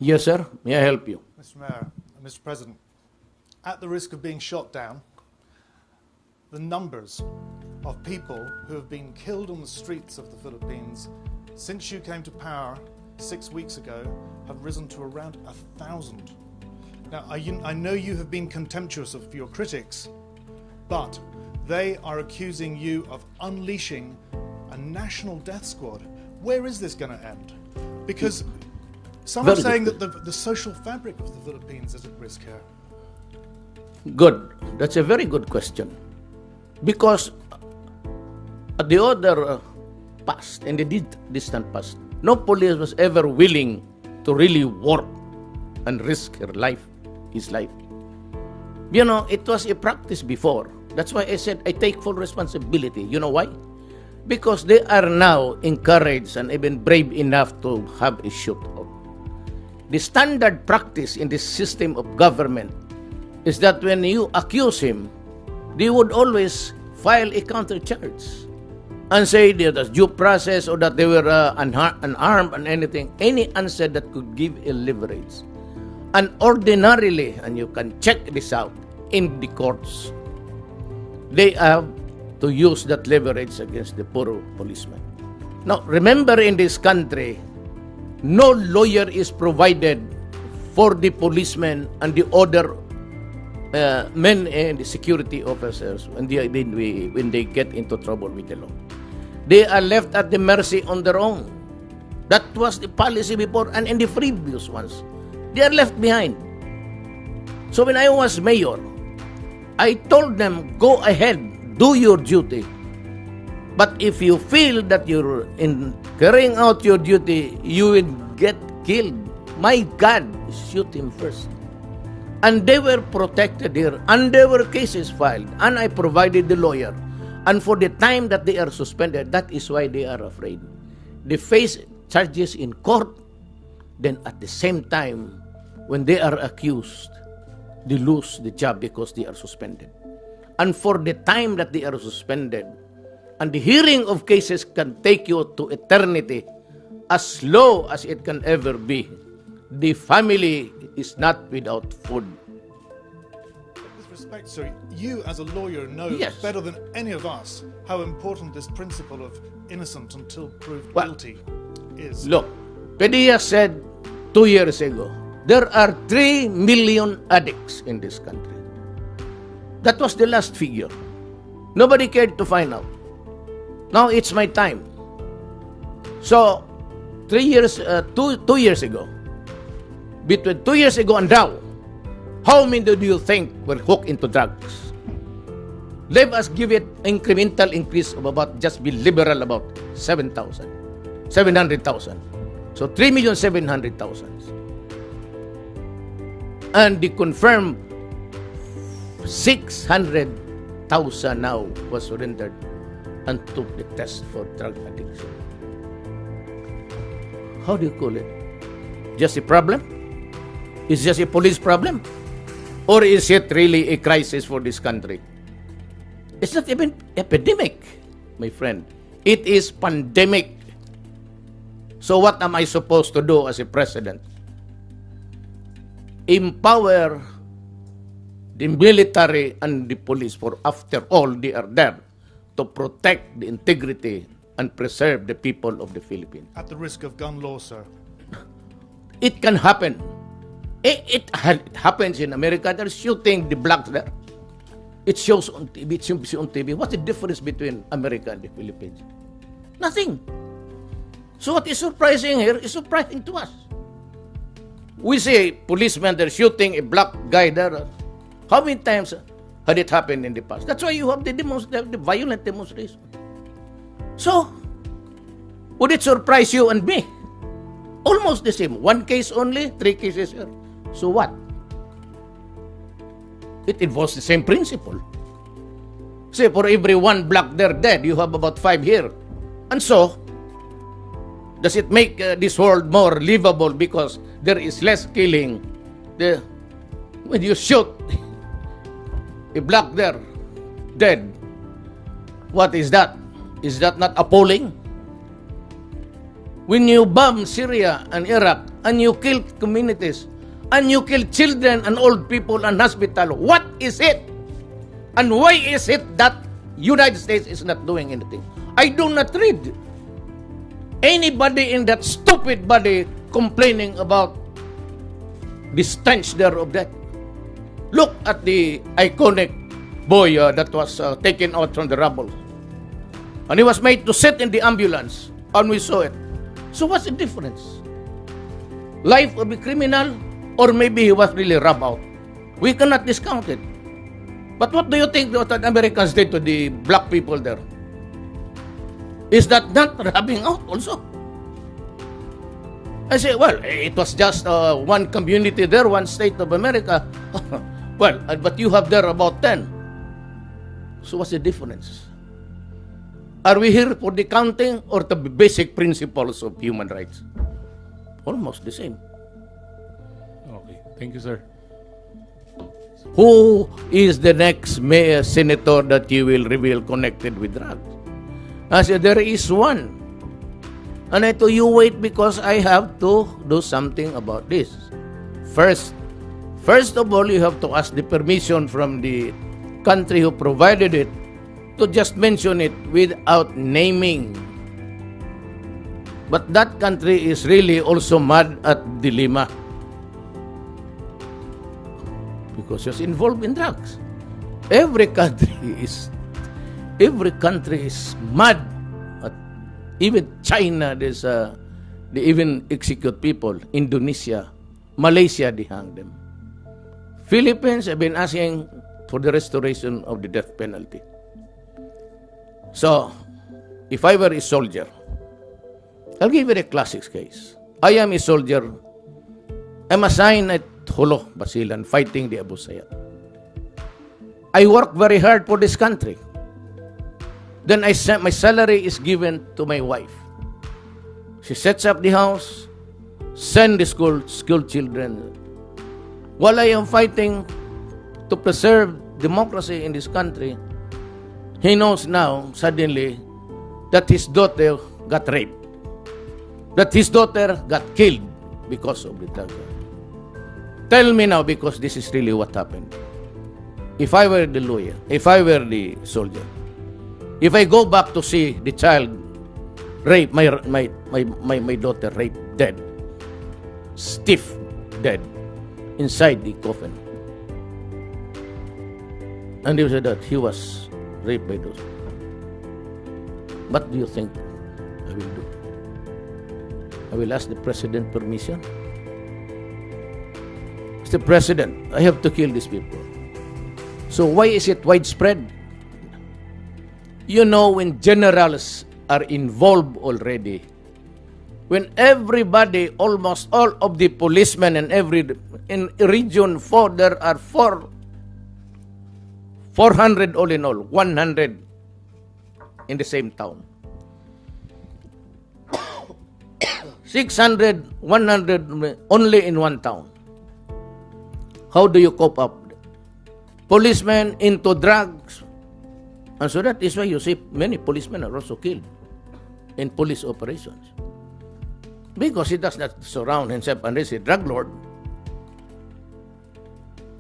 Yes, sir. May I help you? Mr. Mayor, Mr. President, at the risk of being shot down, the numbers of people who have been killed on the streets of the Philippines since you came to power 6 weeks ago have risen to around 1,000. Now, I know you have been contemptuous of your critics, but they are accusing you of unleashing a national death squad. Where is this going to end? Because some are saying that the social fabric of the Philippines is at risk here. Good. That's a very good question. Because at the other past, in the distant past, no police was ever willing to really work and risk his life. You know, it was a practice before. That's why I said I take full responsibility. You know why? Because they are now encouraged and even brave enough to have a shootout. The standard practice in this system of government is that when you accuse him, they would always file a counter-charge and say that there's due process or that they were unarmed and anything, any answer that could give a leverage. And ordinarily, and you can check this out, in the courts, they have to use that leverage against the poor policeman. Now, remember in this country, no lawyer is provided for the policemen and the other men and the security officers when they get into trouble with the law. They are left at the mercy on their own. That was the policy before, and in the previous ones, they are left behind. So when I was mayor, I told them, go ahead, do your duty. But if you feel that you're in carrying out your duty, you will get killed. My God, shoot him first. And they were protected here, and there were cases filed, and I provided the lawyer. And for the time that they are suspended, that is why they are afraid. They face charges in court, then at the same time, when they are accused, they lose the job because they are suspended. And for the time that they are suspended, and the hearing of cases can take you to eternity, as low as it can ever be, the family is not without food. With respect, sir, you as a lawyer know Yes. better than any of us how important this principle of innocent until proved Well, guilty is. Look, Padilla said 2 years ago, there are 3 million addicts in this country. That was the last figure. Nobody cared to find out. Now it's my time. So, 2 years ago, between 2 years ago and now, how many do you think were hooked into drugs? Let us give it incremental increase of about, just be liberal about 700,000. So 3,700,000. And the confirmed 600,000 now was surrendered and took the test for drug addiction. How do you call it? Just a problem? Is it just a police problem? Or is it really a crisis for this country? It's not even epidemic, my friend. It is pandemic. So what am I supposed to do as a president? Empower the military and the police, for after all, they are there to protect the integrity and preserve the people of the Philippines. At the risk of gun law, sir. It can happen. It happens in America. They're shooting the blacks there. It shows on TV. It shows on TV. What's the difference between America and the Philippines? Nothing. So what is surprising here is surprising to us. We see policemen, they're shooting a black guy there. How many times had it happened in the past? That's why you have the violent demonstration. So, would it surprise you and me? Almost the same. 1 case only, 3 cases here. So what? It involves the same principle. Say, for every 1 black there dead, you have about 5 here. And so, does it make this world more livable because there is less killing? When you shoot a black there dead, what is that? Is that not appalling? when you bomb Syria and Iraq, and you kill communities, and you kill children and old people and hospital, what is it? And why is it that United States is not doing anything? I do not read anybody in that stupid body complaining about the stench there of that. Look at the iconic boy that was taken out from the rubble. And he was made to sit in the ambulance, and we saw it. So what's the difference? Life of a criminal, or maybe he was really rubbed out. We cannot discount it. But what do you think the Americans did to the black people there? Is that not rubbing out also? I say, well, it was just one community there, one state of America. Well, but you have there about 10. So what's the difference? Are we here for the counting or the basic principles of human rights? Almost the same. Okay, thank you, sir. Who is the next mayor, senator that you will reveal connected with drugs? I said, there is one. And I told you, wait, because I have to do something about this. First of all, you have to ask the permission from the country who provided it to just mention it without naming. But that country is really also mad at dilemma because it's involved in drugs. Every country is mad. Even China, they even execute people. Indonesia, Malaysia, they hang them. Philippines have been asking for the restoration of the death penalty. So, if I were a soldier, I'll give you a classic case. I am a soldier. I'm assigned at Holo, Basilan, fighting the Abu Sayyaf. I work very hard for this country. Then my salary is given to my wife. She sets up the house, send the school children. While I am fighting to preserve democracy in this country, he knows now, suddenly, that his daughter got raped. That his daughter got killed because of the drug. Tell me now, because this is really what happened. If I were the lawyer, if I were the soldier, if I go back to see the child raped, my daughter raped, dead, stiff, dead, inside the coffin, and they said that he was raped by those. What do you think I will do? I will ask the president permission. Mr. President, I have to kill these people. So why is it widespread? You know, when generals are involved already, when everybody, almost all of the policemen in region 4, there are 400 all in all, 100 in the same town. 600, 100 only in one town. How do you cope up? Policemen into drugs. And so that is why you see many policemen are also killed in police operations. Because he does not surround himself unless he's a drug lord.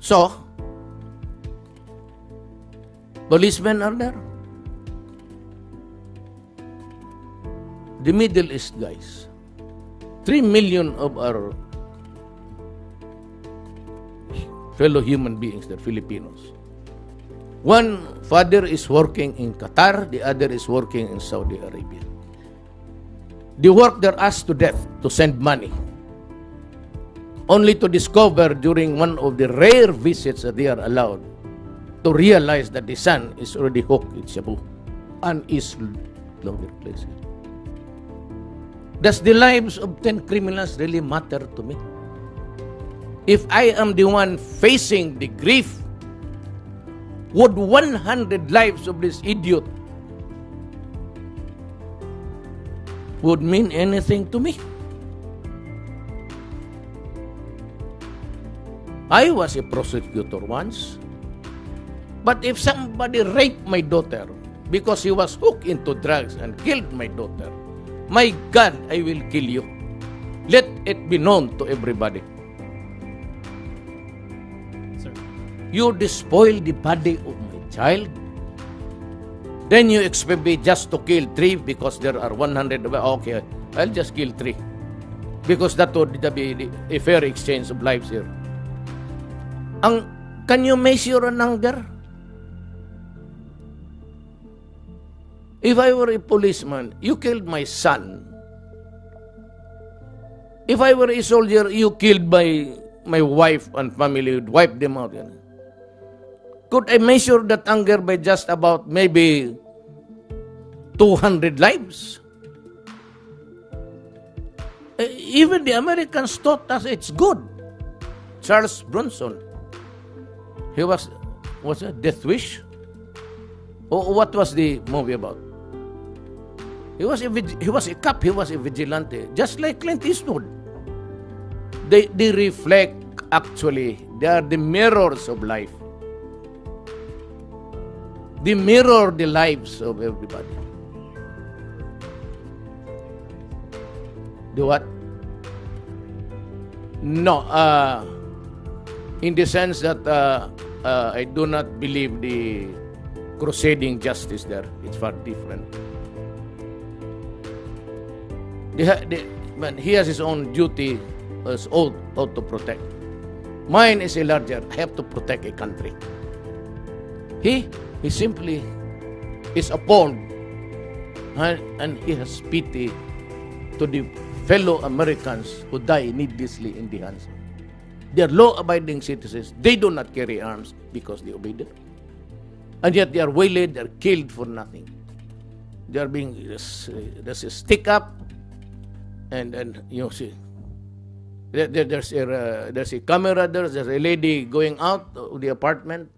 So, policemen are there. The Middle East guys, 3 million of our fellow human beings, they're Filipinos. One father is working in Qatar, the other is working in Saudi Arabia. They work their ass to death to send money, only to discover during one of the rare visits that they are allowed to realize that the son is already hooked in Shabu and is longer places. Does the lives of 10 criminals really matter to me? If I am the one facing the grief, would 100 lives of this idiot would mean anything to me? I was a prosecutor once. But if somebody raped my daughter because he was hooked into drugs and killed my daughter, My God, I will kill you. Let it be known to everybody. Sir. You despoil the body of my child. Then you expect me just to kill 3 because there are 100. Okay, I'll just kill 3. Because that would be a fair exchange of lives here. Can you measure an anger? If I were a policeman, you killed my son. If I were a soldier, you killed my wife and family, you'd wipe them out. Could I measure that anger by just about maybe 200 lives? Even the Americans thought that it's good. Charles Bronson, he was a Death Wish? Or what was the movie about? He was a cop, he was a vigilante, just like Clint Eastwood. They reflect, actually, they are the mirrors of life. They mirror the lives of everybody. The what? No, in the sense that I do not believe the crusading justice there. It's far different. He has his own duty as oath to protect. Mine is a larger. I have to protect a country. He simply is appalled, and he has pity to the fellow Americans who die needlessly in the hands. They are law-abiding citizens. They do not carry arms because they obey them. And yet they are waylaid, they are killed for nothing. They are being, there's a stick up, and you see, there's a camera, there's a lady going out of the apartment,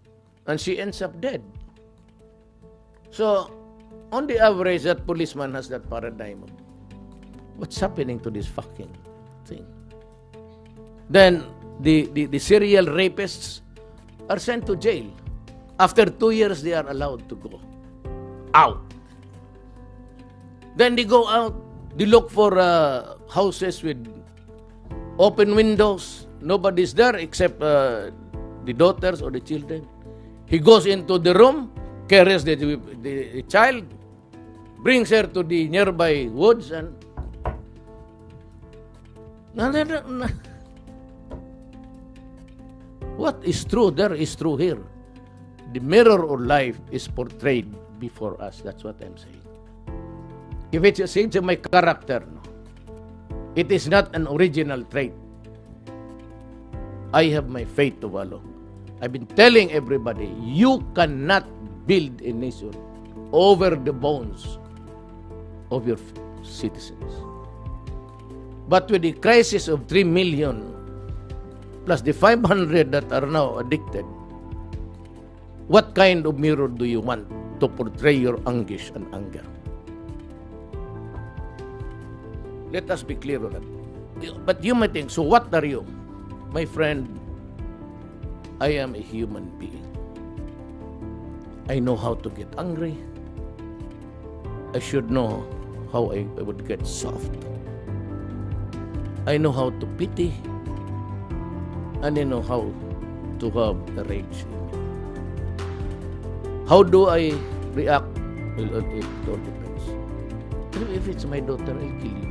and she ends up dead. So, on the average, that policeman has that paradigm of, what's happening to this fucking thing? Then, the serial rapists are sent to jail. After 2 years, they are allowed to go out. Then they go out, they look for houses with open windows. Nobody's there except the daughters or the children. He goes into the room, carries the child, brings her to the nearby woods, and what is true there is true here. The mirror of life is portrayed before us. That's what I'm saying. If it's a change of my character, no, it is not an original trait. I have my faith to follow. I've been telling everybody, you cannot build a nation over the bones of your citizens. But with the crisis of 3 million, plus the 500 that are now addicted, what kind of mirror do you want to portray your anguish and anger? Let us be clear on that. But you might think, so what are you? My friend, I am a human being. I know how to get angry. I should know how I would get soft. I know how to pity. And I know how to have the rage. How do I react? Well, it all depends. If it's my daughter, I'll kill you.